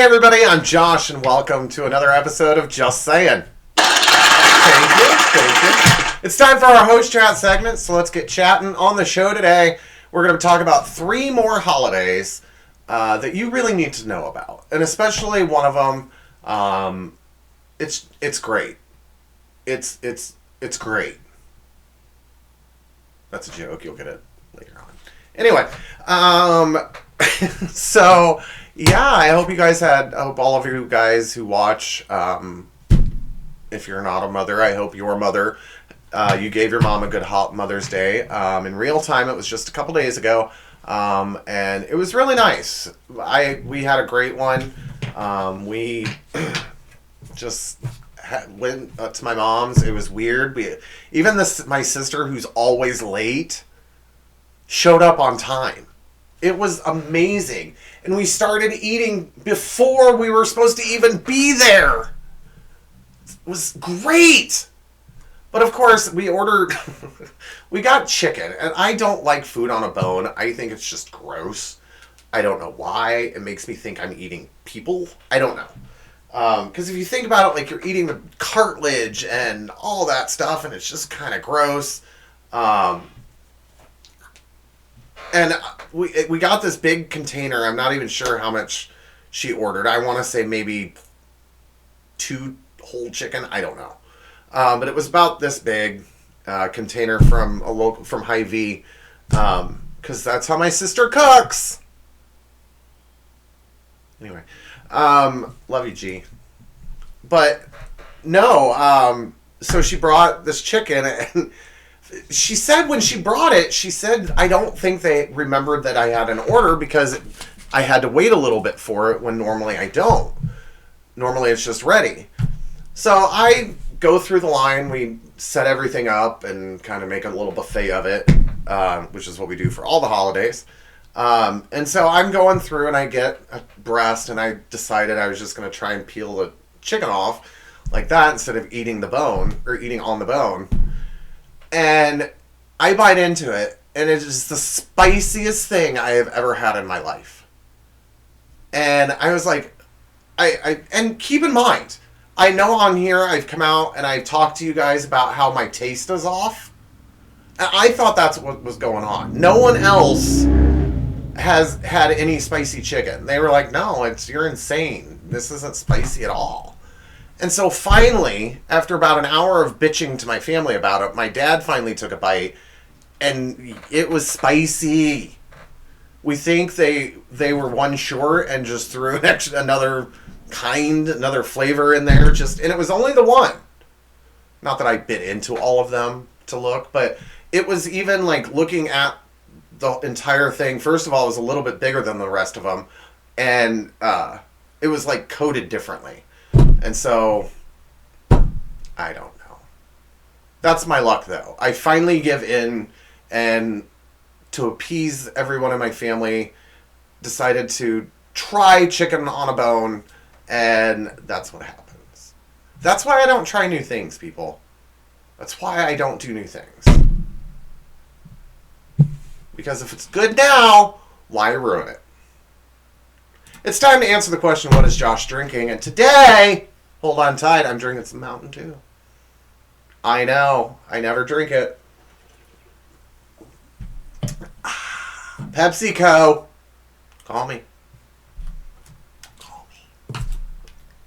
everybody, I'm Josh, and welcome to another episode of Just Saying. Thank you. It's time for our host chat segment, so let's get chatting. On the show today, we're going to talk about 3 more holidays that you really need to know about, and especially one of them. It's great. It's great. That's a joke. You'll get it later on. Anyway, so yeah, I hope all of you guys who watch, if you're not a mother, I hope your mother, you gave your mom a good Mother's Day. In real time, it was just a couple days ago, and it was really nice. We had a great one. We just went to my mom's. It was weird. My sister, who's always late, showed up on time. It was amazing. And we started eating before we were supposed to even be there. It was great. But of course, we got chicken. And I don't like food on a bone. I think it's just gross. I don't know why. It makes me think I'm eating people. I don't know. Because if you think about it, like, you're eating the cartilage and all that stuff, and it's just kind of gross. And we got this big container. I'm not even sure how much she ordered. I want to say maybe 2 whole chicken. I don't know. But it was about this big container from Hy-Vee, because that's how my sister cooks. Anyway, love you, G. But no, so she brought this chicken, and she said when she brought it, I don't think they remembered that I had an order because I had to wait a little bit for it when normally I don't. Normally it's just ready. So I go through the line, we set everything up and kind of make a little buffet of it, which is what we do for all the holidays. And so I'm going through and I get a breast, and I decided I was just going to try and peel the chicken off like that instead of eating the bone, or eating on the bone. And I bite into it, and it is the spiciest thing I have ever had in my life. And I was like, and keep in mind, I know on here I've come out and I've talked to you guys about how my taste is off. And I thought that's what was going on. No one else has had any spicy chicken. They were like, no, you're insane. This isn't spicy at all. And so finally, after about an hour of bitching to my family about it, my dad finally took a bite, and it was spicy. We think they were one short and just threw another flavor in there, and it was only the one. Not that I bit into all of them to look, but it was even like looking at the entire thing. First of all, it was a little bit bigger than the rest of them, and it was like coated differently. And so, I don't know. That's my luck, though. I finally give in, and to appease everyone in my family, decided to try chicken on a bone, and that's what happens. That's why I don't try new things, people. That's why I don't do new things. Because if it's good now, why ruin it? It's time to answer the question, what is Josh drinking? And today, hold on tight, I'm drinking some Mountain Dew. I know, I never drink it. PepsiCo, call me.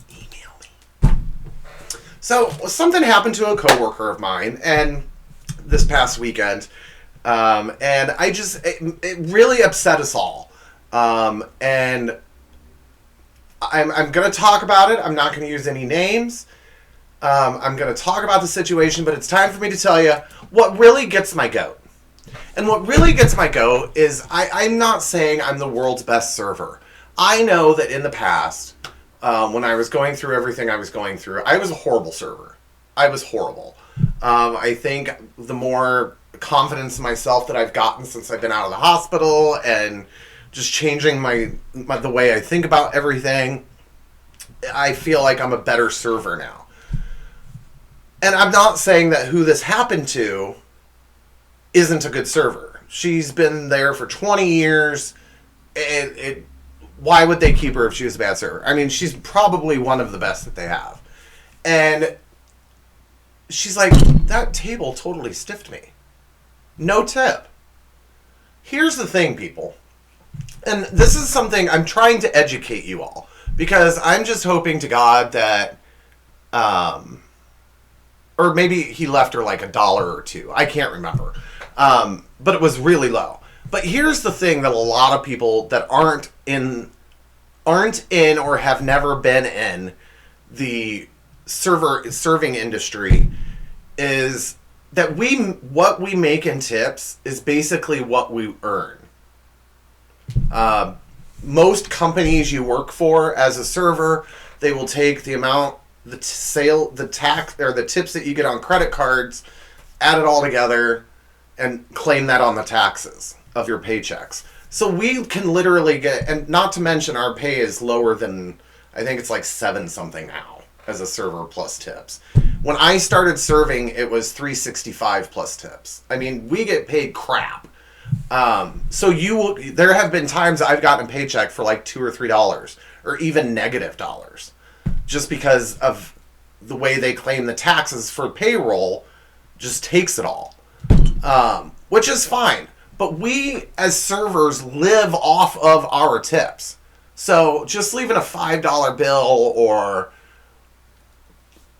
Email me. So, something happened to a coworker of mine, and this past weekend, and it really upset us all. And I'm going to talk about it. I'm not going to use any names. I'm going to talk about the situation, but it's time for me to tell you what really gets my goat. And what really gets my goat is I'm not saying I'm the world's best server. I know that in the past, when I was going through everything I was going through, I was a horrible server. I was horrible. I think the more confidence in myself that I've gotten since I've been out of the hospital and just changing the way I think about everything, I feel like I'm a better server now. And I'm not saying that who this happened to isn't a good server. She's been there for 20 years. why would they keep her if she was a bad server? I mean, she's probably one of the best that they have. And she's like, that table totally stiffed me. No tip. Here's the thing, people. And this is something I'm trying to educate you all. Because I'm just hoping to God that, or maybe he left her like $1 or $2. I can't remember. But it was really low. But here's the thing that a lot of people that aren't in or have never been in the serving industry is that what we make in tips is basically what we earn. Most companies you work for as a server, they will take the amount, the tax or the tips that you get on credit cards, add it all together, and claim that on the taxes of your paychecks. So we can literally get, and not to mention our pay is lower than, I think it's like 7 something now as a server plus tips. When I started serving, it was $365 plus tips. I mean, we get paid crap. So there have been times I've gotten a paycheck for like $2 or $3 or even negative dollars just because of the way they claim the taxes for payroll just takes it all. Which is fine. But we, as servers, live off of our tips. So just leaving a $5 bill or,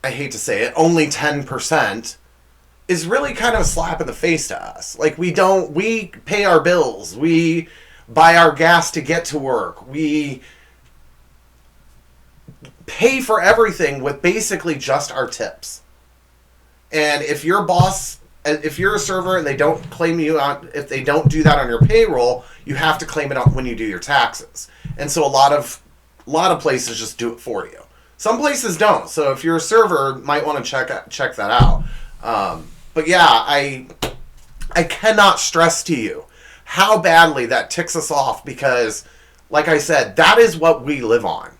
I hate to say it, only 10% is really kind of a slap in the face to us. Like, we pay our bills. We buy our gas to get to work. We pay for everything with basically just our tips. And if your boss... if you're a server and they don't claim you on, if they don't do that on your payroll, you have to claim it on when you do your taxes. And so a lot of places just do it for you. Some places don't. So if you're a server, might want to check that out. But yeah, I cannot stress to you how badly that ticks us off because, like I said, that is what we live on.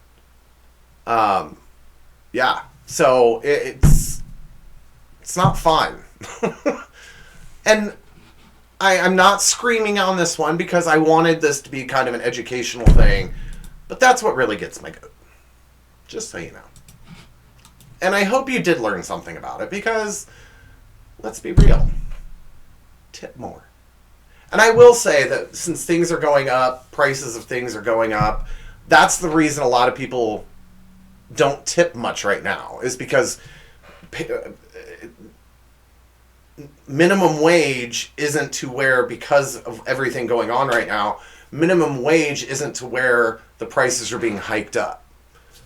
Yeah. So it's not fun. And I'm not screaming on this one because I wanted this to be kind of an educational thing, but that's what really gets my goat. Just so you know. And I hope you did learn something about it because, let's be real, tip more. And I will say that since things are going up, prices of things are going up, that's the reason a lot of people don't tip much right now, is because minimum wage isn't to where, because of everything going on right now, minimum wage isn't to where the prices are being hiked up.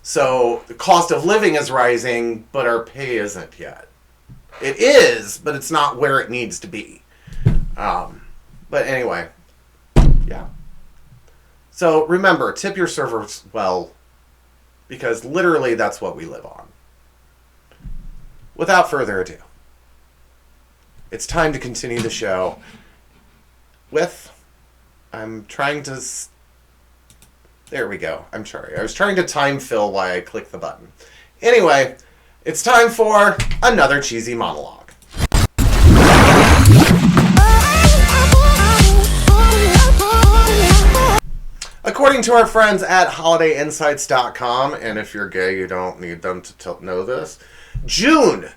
So the cost of living is rising, but our pay isn't yet. It is, but it's not where it needs to be. But anyway, yeah. So remember, tip your servers well, because literally that's what we live on. Without further ado, it's time to continue the show with, there we go. I'm sorry. I was trying to time fill while I clicked the button. Anyway, it's time for another cheesy monologue. According to our friends at holidayinsights.com, and if you're gay, you don't need them to know this, June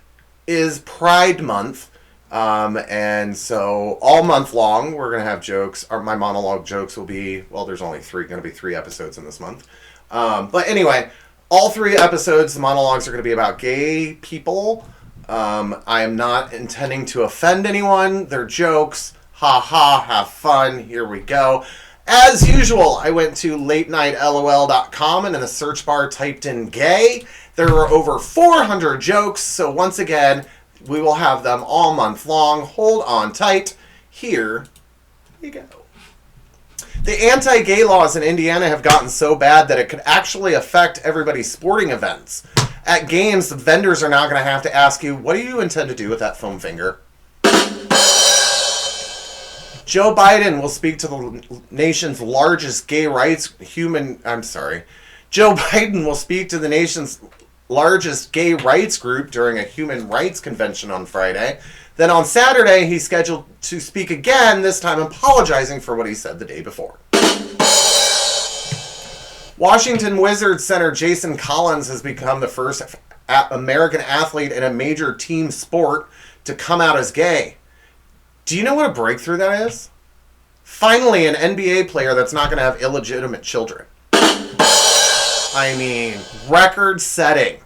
is Pride Month. And so all month long, we're going to have jokes. My monologue jokes will be, well, there's only going to be 3 episodes in this month. But anyway, all 3 episodes, the monologues are going to be about gay people. I am not intending to offend anyone. They're jokes. Ha ha, have fun. Here we go. As usual, I went to latenightLOL.com and in the search bar typed in gay. There were over 400 jokes. So once again, we will have them all month long. Hold on tight. Here we go. The anti-gay laws in Indiana have gotten so bad that it could actually affect everybody's sporting events. At games, the vendors are now going to have to ask you, what do you intend to do with that foam finger? Joe Biden will speak to the nation's largest Joe Biden will speak to the nation's largest gay rights group during a human rights convention on Friday. Then on Saturday, he's scheduled to speak again, this time apologizing for what he said the day before. Washington Wizards center Jason Collins has become the first American athlete in a major team sport to come out as gay. Do you know what a breakthrough that is? Finally, an NBA player that's not going to have illegitimate children. I mean, record setting.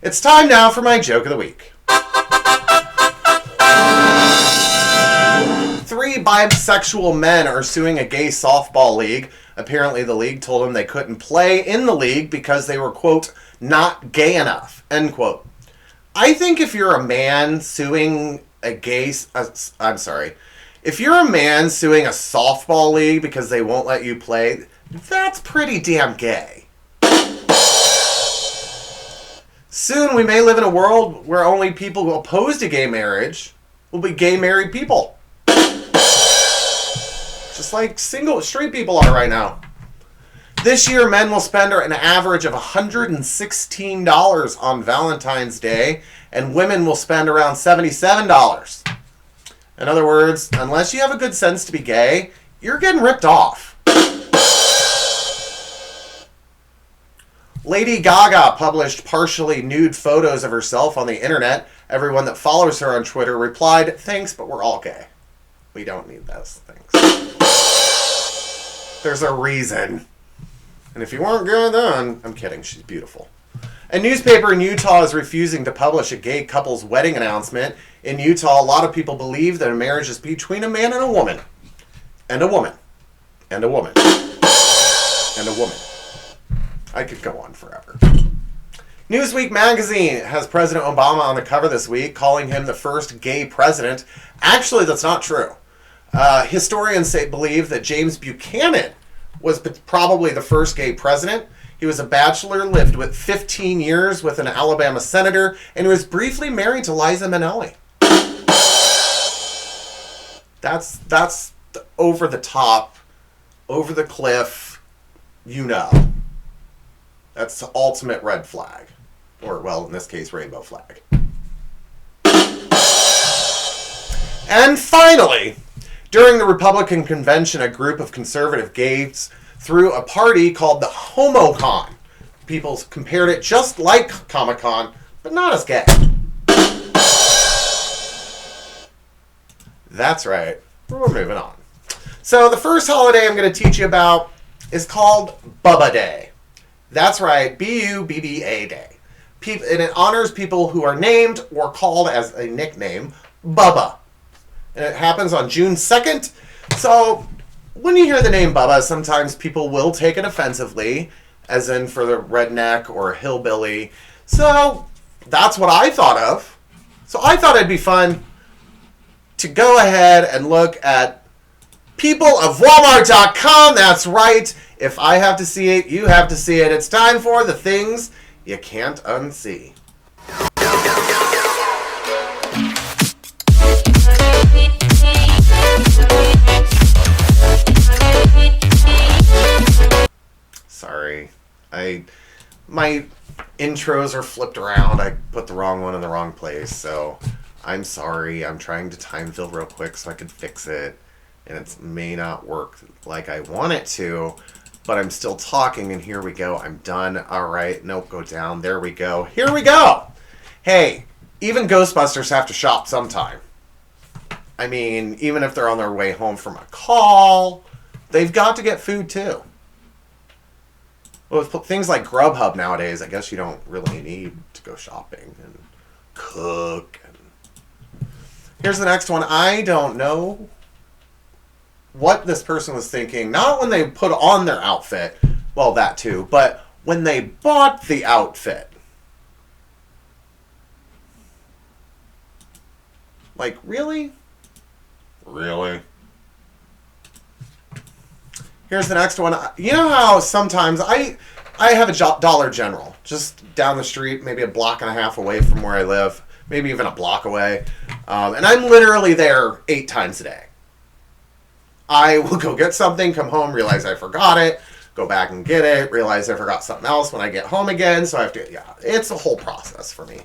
It's time now for my joke of the week. 3 bisexual men are suing a gay softball league. Apparently, the league told them they couldn't play in the league because they were, quote, not gay enough, end quote. I think if you're a man suing a gay... If you're a man suing a softball league because they won't let you play, that's pretty damn gay. Soon we may live in a world where only people who oppose to gay marriage will be gay married people. Just like straight people are right now. This year, men will spend an average of $116 on Valentine's Day, and women will spend around $77. In other words, unless you have a good sense to be gay, you're getting ripped off. Lady Gaga published partially nude photos of herself on the internet. Everyone that follows her on Twitter replied, "Thanks, but we're all gay. We don't need those things." There's a reason. And if you weren't gay then, I'm kidding, she's beautiful. A newspaper in Utah is refusing to publish a gay couple's wedding announcement. In Utah, a lot of people believe that a marriage is between a man and a woman. And a woman. And a woman. And a woman. I could go on forever. Newsweek magazine has President Obama on the cover this week, calling him the first gay president. Actually, that's not true. Historians believe that James Buchanan was probably the first gay president. He was a bachelor, lived with 15 years with an Alabama senator, and he was briefly married to Liza Minnelli. That's over the top, over the cliff, you know. That's the ultimate red flag. Or, well, in this case, rainbow flag. And finally, during the Republican convention, a group of conservative gays threw a party called the HomoCon. People compared it just like Comic-Con, but not as gay. That's right. We're moving on. So the first holiday I'm going to teach you about is called Bubba Day. That's right, B-U-B-B-A Day. And it honors people who are named or called as a nickname Bubba. And it happens on June 2nd. So when you hear the name Bubba, sometimes people will take it offensively, as in for the redneck or hillbilly. So that's what I thought of. So I thought it'd be fun to go ahead and look at peopleofwalmart.com. That's right. If I have to see it, you have to see it. It's time for the things you can't unsee. Sorry. My intros are flipped around. I put the wrong one in the wrong place, so I'm sorry. I'm trying to time fill real quick so I can fix it, and it may not work like I want it to, but I'm still talking, and here we go. I'm done. All right. Nope, go down. There we go. Here we go. Hey, even Ghostbusters have to shop sometime. I mean, even if they're on their way home from a call, they've got to get food too. Well, with things like Grubhub nowadays, I guess you don't really need to go shopping and cook. Here's the next one. I don't know what this person was thinking. Not when they put on their outfit. Well, that too. But when they bought the outfit. Like, really? Really? Here's the next one. You know how sometimes I have a Dollar General just down the street, maybe a block and a half away from where I live, maybe even a block away, and I'm literally there 8 times a day. I will go get something, come home, realize I forgot it, go back and get it, realize I forgot something else when I get home again, so I have to, it's a whole process for me.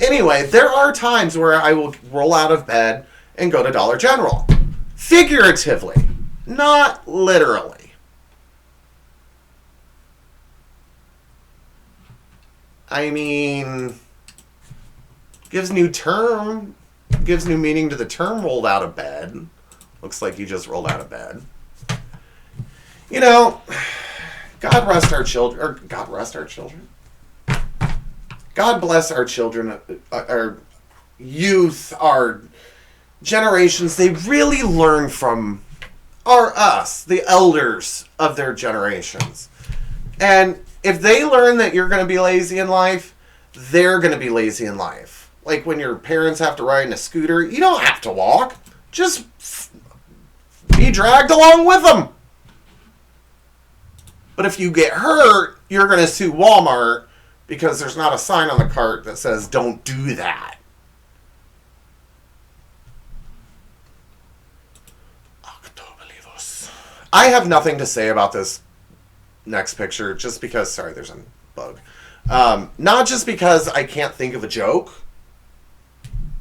Anyway, there are times where I will roll out of bed and go to Dollar General. Figuratively, not literally. I mean, gives new meaning to the term rolled out of bed. Looks like you just rolled out of bed. You know, God rest our children, or God rest our children. God bless our children, our youth, our generations. They really learn from us, the elders of their generations. And if they learn that you're going to be lazy in life, they're going to be lazy in life. Like when your parents have to ride in a scooter, you don't have to walk. Just be dragged along with them. But if you get hurt, you're going to sue Walmart because there's not a sign on the cart that says, don't do that. I have nothing to say about this next picture just because, sorry, there's a bug. Not just because I can't think of a joke.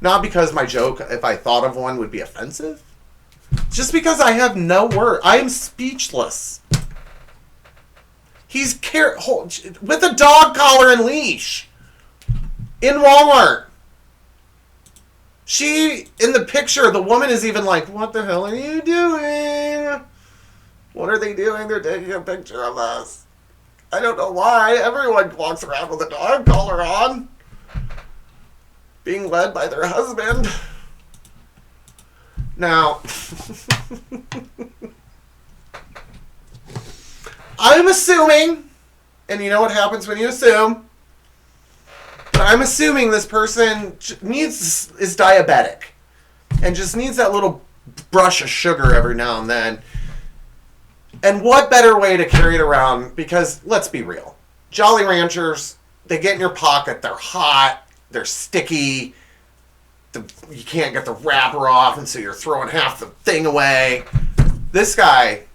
Not because my joke, if I thought of one, would be offensive. Just because I have no word. I am speechless. He's with a dog collar and leash in Walmart. In the picture, the woman is even like, what the hell are you doing? What are they doing? They're taking a picture of us. I don't know why. Everyone walks around with a dog collar on. Being led by their husband. Now, I'm assuming, and you know what happens when you assume, but I'm assuming this person is diabetic and just needs that little brush of sugar every now and then. And what better way to carry it around? Because let's be real. Jolly Ranchers, they get in your pocket. They're hot. They're sticky. You can't get the wrapper off, and so you're throwing half the thing away. This guy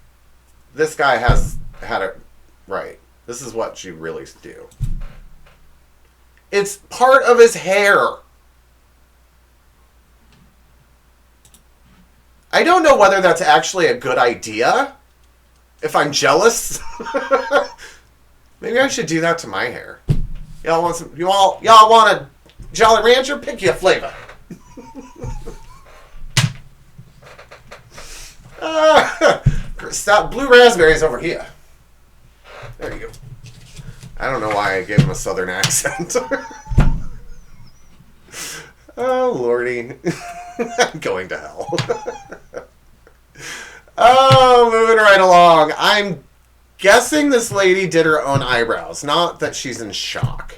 has had it right. This is what you really do. It's part of his hair. I don't know whether that's actually a good idea. If I'm jealous, maybe I should do that to my hair. Y'all want a Jolly Rancher? Pick you a flavor. Stop, blue raspberries over here. There you go. I don't know why I gave him a southern accent. Oh, lordy. I'm going to hell. Oh, moving right along. I'm guessing this lady did her own eyebrows. Not that she's in shock.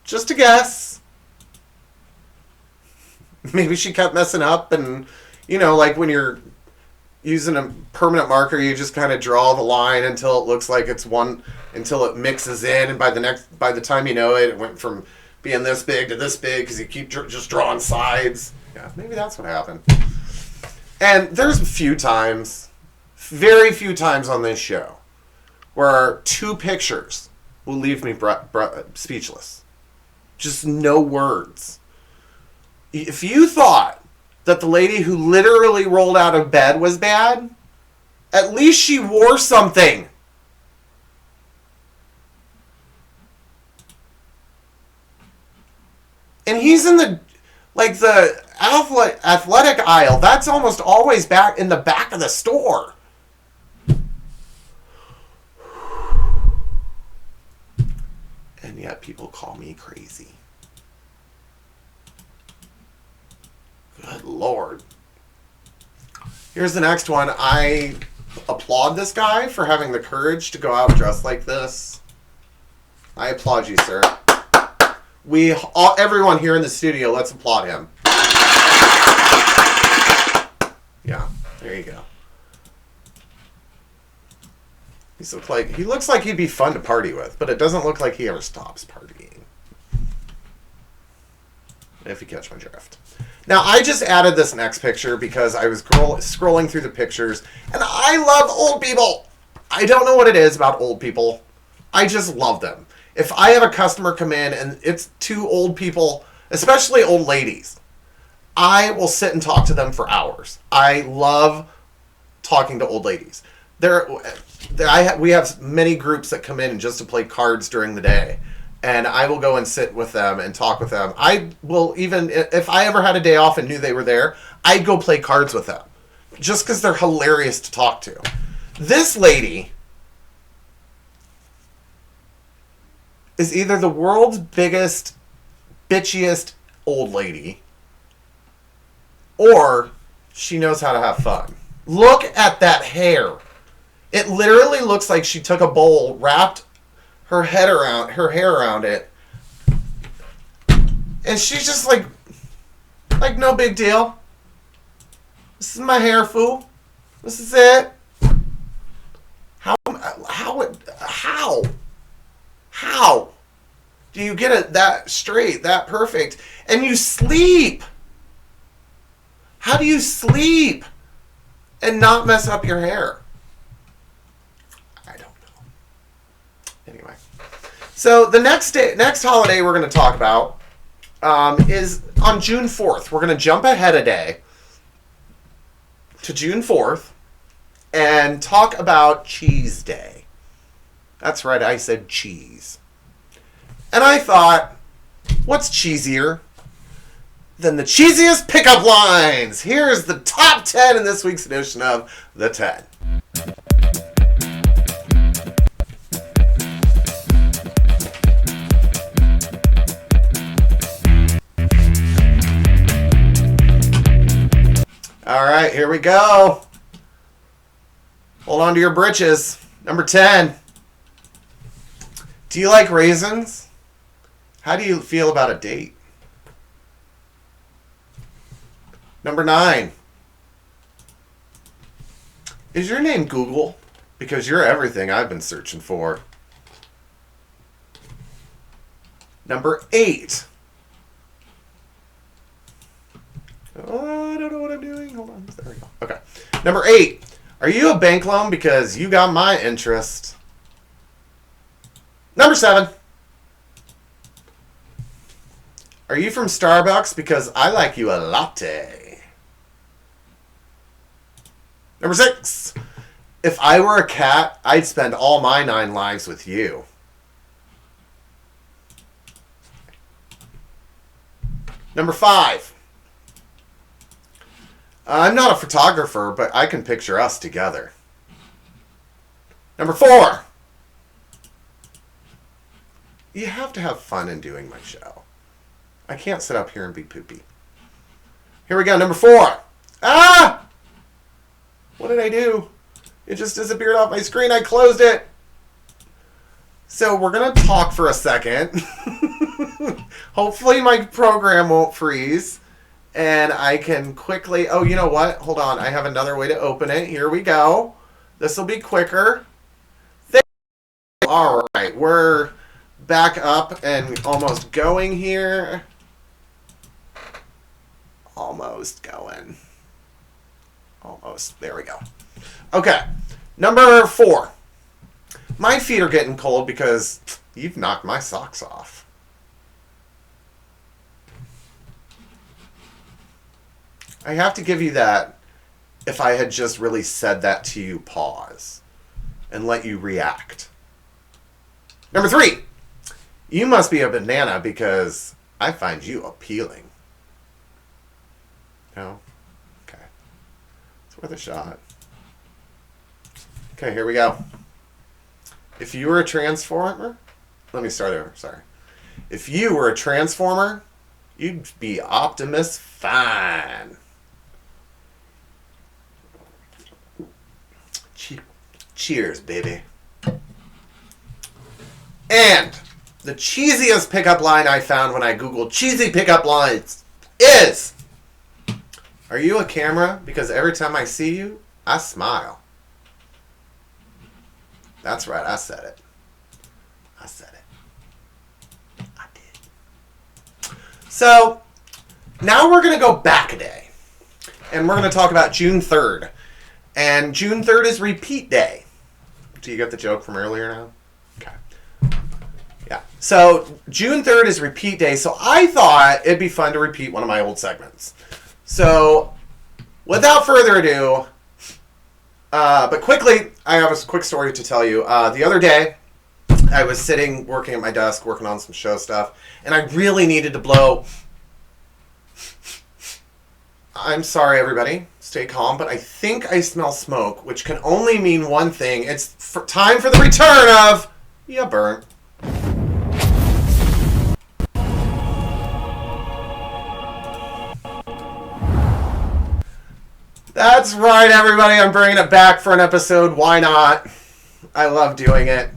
Just a guess. Maybe she kept messing up and, like when you're using a permanent marker, you just kind of draw the line until it looks like it's one, until it mixes in, and by the time you know it, it went from being this big to this big because you keep just drawing sides. Yeah, maybe that's what happened. And there's very few times on this show where 2 pictures will leave me speechless. Just no words. If you thought that the lady who literally rolled out of bed was bad, at least she wore something. And he's in the athletic aisle. That's almost always back in the back of the store. And yet people call me crazy. Good Lord. Here's the next one. I applaud this guy for having the courage to go out dressed like this. I applaud you, sir. Everyone here in the studio, let's applaud him. Yeah, there you go. He looks like he'd be fun to party with, but it doesn't look like he ever stops partying. If you catch my drift. Now, I just added this next picture because I was scrolling through the pictures, and I love old people. I don't know what it is about old people. I just love them. If I have a customer come in and it's 2 old people, especially old ladies, I will sit and talk to them for hours. I love talking to old ladies. we have many groups that come in just to play cards during the day. And I will go and sit with them and talk with them. I will even, if I ever had a day off and knew they were there, I'd go play cards with them. Just because they're hilarious to talk to. This lady is either the world's biggest, bitchiest old lady, or she knows how to have fun. Look at that hair. It literally looks like she took a bowl, wrapped her hair around it, and she's just like no big deal. This is my hair, fool. This is it. How do you get it that straight, that perfect? And you sleep. How do you sleep and not mess up your hair? I don't know. Anyway. So the next holiday we're going to talk about is on June 4th. We're going to jump ahead a day to June 4th and talk about Cheese Day. That's right, I said cheese. And I thought, what's cheesier than the cheesiest pickup lines? Here's the top 10 in this week's edition of The 10. All right, here we go. Hold on to your britches. Number 10. Do you like raisins? How do you feel about a date? Number 9. Is your name Google? Because you're everything I've been searching for. Number 8. Oh, I don't know what I'm doing. Hold on. There we go. Okay. Number 8. Are you a bank loan? Because you got my interest. Number 7. Are you from Starbucks? Because I like you a latte. Number 6. If I were a cat, I'd spend all my 9 lives with you. Number 5. I'm not a photographer, but I can picture us together. Number 4. You have to have fun in doing my show. I can't sit up here and be poopy. Here we go. Number 4. Ah! What did I do? It just disappeared off my screen. I closed it. So we're going to talk for a second. Hopefully my program won't freeze. And I can quickly... Oh, you know what? Hold on. I have another way to open it. Here we go. This will be quicker. All right. We're back up and almost going here. Almost going. Almost. There we go. Okay. Number 4. My feet are getting cold because you've knocked my socks off. I have to give you that. If I had just really said that to you, pause and let you react. Number 3. You must be a banana because I find you appealing. No? Okay. It's worth a shot. Okay, here we go. If you were a transformer... Let me start over, sorry. If you were a transformer, you'd be Optimus Fine. Cheers, baby. And the cheesiest pickup line I found when I Googled cheesy pickup lines is, are you a camera? Because every time I see you, I smile. That's right, I said it. I said it. I did. So, now we're going to go back a day. And we're going to talk about June 3rd. And June 3rd is repeat day. Do you get the joke from earlier now? Okay. Yeah. So June 3rd is repeat day. So I thought it'd be fun to repeat one of my old segments. So without further ado, But quickly, I have a quick story to tell you. The other day, I was sitting, working at my desk, working on some show stuff, and I really needed to blow. I'm sorry, everybody. Stay calm, but I think I smell smoke, which can only mean one thing. It's time for the return of... Ya burnt. That's right, everybody. I'm bringing it back for an episode. Why not? I love doing it.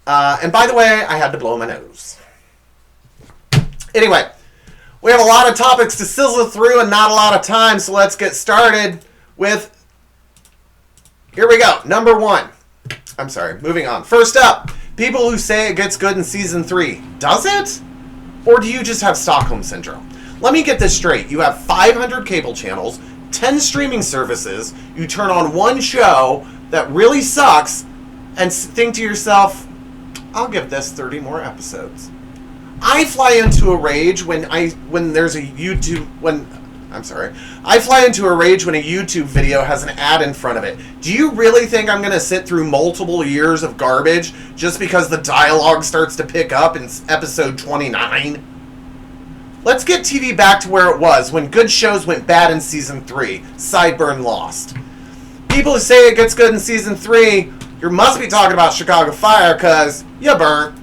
And by the way, I had to blow my nose. Anyway, we have a lot of topics to sizzle through and not a lot of time, so let's get started with... Here we go. Number one. I'm sorry, moving on. First up, people who say it gets good in season 3. Does it? Or do you just have Stockholm Syndrome? Let me get this straight. You have 500 cable channels, 10 streaming services, you turn on one show that really sucks, and think to yourself, I'll give this 30 more episodes. I fly into a rage when there's a YouTube I fly into a rage when a YouTube video has an ad in front of it. Do you really think I'm going to sit through multiple years of garbage just because the dialogue starts to pick up in episode 29? Let's get TV back to where it was when good shows went bad in season 3. Sideburn Lost. People who say it gets good in season 3, you must be talking about Chicago Fire because you burnt.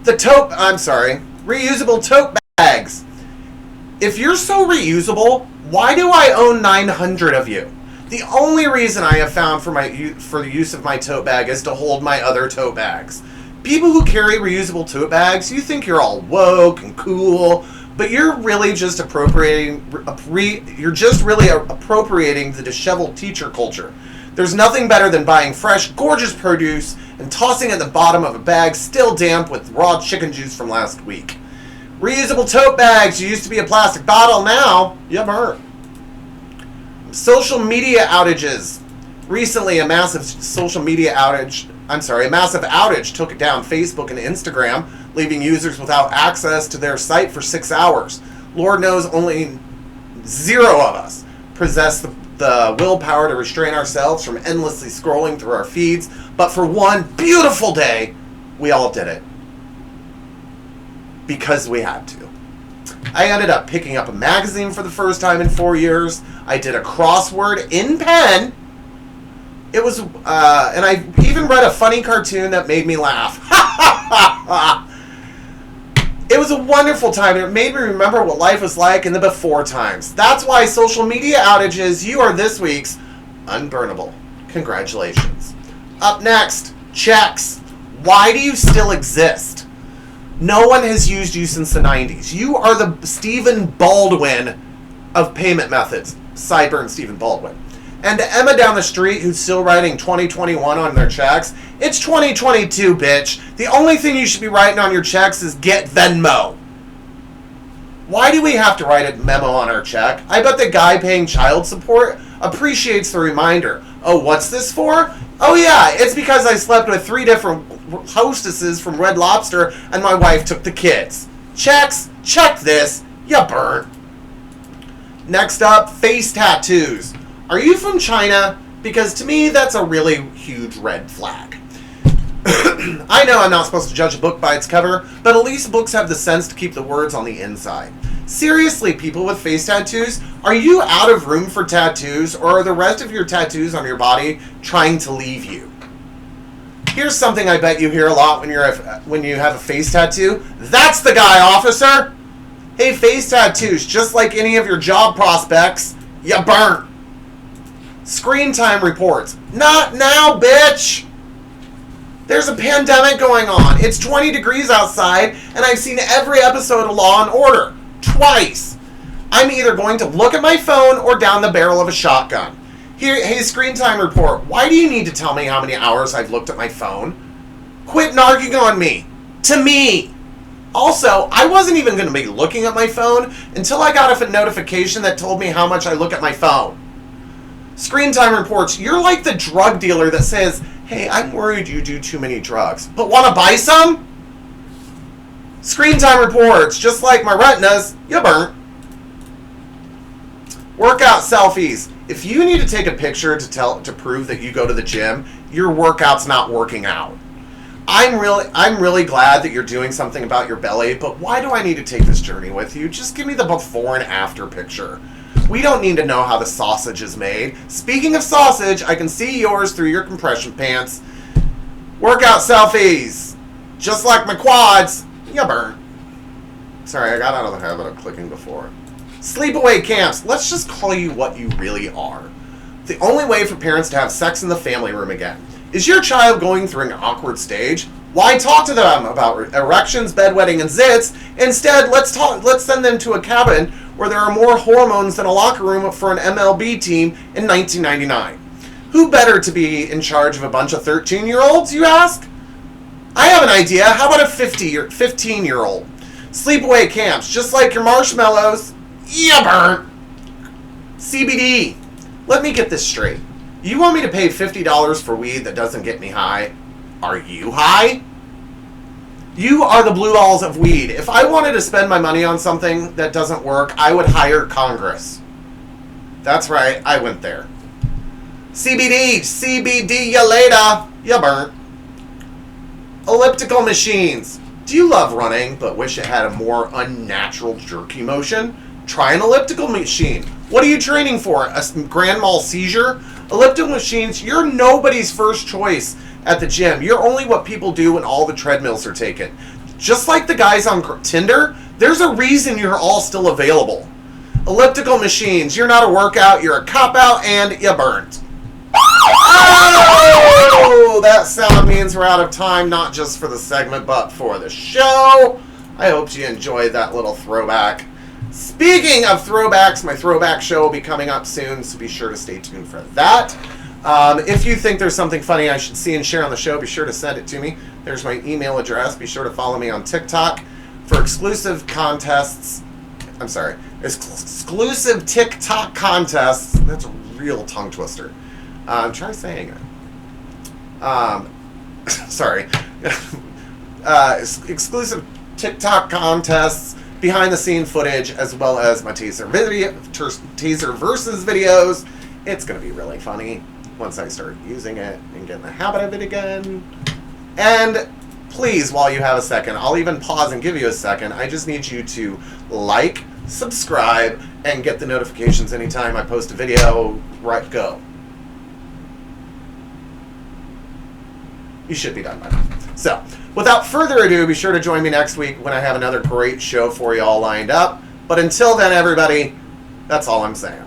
Reusable tote bags. If you're so reusable, why do I own 900 of you? The only reason I have found for the use of my tote bag is to hold my other tote bags. People who carry reusable tote bags, you think you're all woke and cool, but you're really just appropriating the disheveled teacher culture. There's nothing better than buying fresh, gorgeous produce and tossing it at the bottom of a bag still damp with raw chicken juice from last week. Reusable tote bags, you used to be a plastic bottle, now you burnt. Social media outages. Recently, a massive outage took down Facebook and Instagram, leaving users without access to their site for 6 hours. Lord knows only 0 of us possess the willpower to restrain ourselves from endlessly scrolling through our feeds, but for one beautiful day, we all did it. Because we had to. I ended up picking up a magazine for the first time in 4 years. I did a crossword in pen. It was, and I even read a funny cartoon that made me laugh. It was a wonderful time, and it made me remember what life was like in the before times. That's why social media outages, you are this week's Unburnable. Congratulations. Up next, checks. Why do you still exist? No one has used you since the 90s. You are the Stephen Baldwin of payment methods. Sideburn Stephen Baldwin. And to Emma down the street who's still writing 2021 on their checks, it's 2022, bitch. The only thing you should be writing on your checks is get Venmo. Why do we have to write a memo on our check? I bet the guy paying child support appreciates the reminder. Oh, what's this for? Oh yeah, it's because I slept with 3 different hostesses from Red Lobster and my wife took the kids. Checks, check this, you burnt. Next up, face tattoos. Are you from China? Because to me, that's a really huge red flag. I know I'm not supposed to judge a book by its cover, but at least books have the sense to keep the words on the inside. Seriously, people with face tattoos, are you out of room for tattoos, or are the rest of your tattoos on your body trying to leave you? Here's something I bet you hear a lot when you have a face tattoo. That's the guy, officer! Hey, face tattoos, just like any of your job prospects, you burnt. Screen time reports. Not now, bitch! There's a pandemic going on. It's 20 degrees outside, and I've seen every episode of Law & Order. Twice. I'm either going to look at my phone or down the barrel of a shotgun. Here, hey, screen time report. Why do you need to tell me how many hours I've looked at my phone? Quit narking on me. To me. Also, I wasn't even going to be looking at my phone until I got a notification that told me how much I look at my phone. Screen time reports. You're like the drug dealer that says, hey, I'm worried you do too many drugs, but want to buy some? Screen time reports. Just like my retinas, you burnt. Workout selfies. If you need to take a picture to prove that you go to the gym, your workout's not working out. I'm really glad that you're doing something about your belly, but why do I need to take this journey with you? Just give me the before and after picture. We don't need to know how the sausage is made. Speaking of sausage, I can see yours through your compression pants. Workout selfies. Just like my quads. You burn. Sorry, I got out of the habit of clicking before. Sleepaway camps. Let's just call you what you really are. The only way for parents to have sex in the family room again. Is your child going through an awkward stage? Why talk to them about erections, bedwetting, and zits? Instead, let's send them to a cabin where there are more hormones than a locker room for an MLB team in 1999. Who better to be in charge of a bunch of 13-year-olds, you ask? I have an idea. How about a 15-year-old? Sleepaway camps, just like your marshmallows. You burn. CBD. Let me get this straight. You want me to pay $50 for weed that doesn't get me high? Are you high? You are the blue balls of weed. If I wanted to spend my money on something that doesn't work, I would hire Congress. That's right, I went there. CBD you later. You burnt. Elliptical machines. Do you love running but wish it had a more unnatural jerky motion? Try an elliptical machine. What are you training for? A grand mal seizure? Elliptical machines, you're nobody's first choice at the gym. You're only what people do when all the treadmills are taken. Just like the guys on Tinder, there's a reason you're all still available. Elliptical machines, you're not a workout, you're a cop-out, and you burnt. Oh, that sound means we're out of time, not just for the segment, but for the show. I hope you enjoyed that little throwback. Speaking of throwbacks, my throwback show will be coming up soon, so be sure to stay tuned for that. If you think there's something funny I should see and share on the show, be sure to send it to me. There's my email address. Be sure to follow me on TikTok for exclusive contests. I'm sorry, exclusive TikTok contests. That's a real tongue twister. Try saying it. Sorry. Exclusive TikTok contests, behind the scene footage, as well as my teaser versus videos. It's going to be really funny once I start using it and get in the habit of it again. And please, while you have a second, I'll even pause and give you a second. I just need you to like, subscribe, and get the notifications anytime I post a video. Right, go. You should be done by now. So, without further ado, be sure to join me next week when I have another great show for you all lined up. But until then, everybody, that's all I'm saying.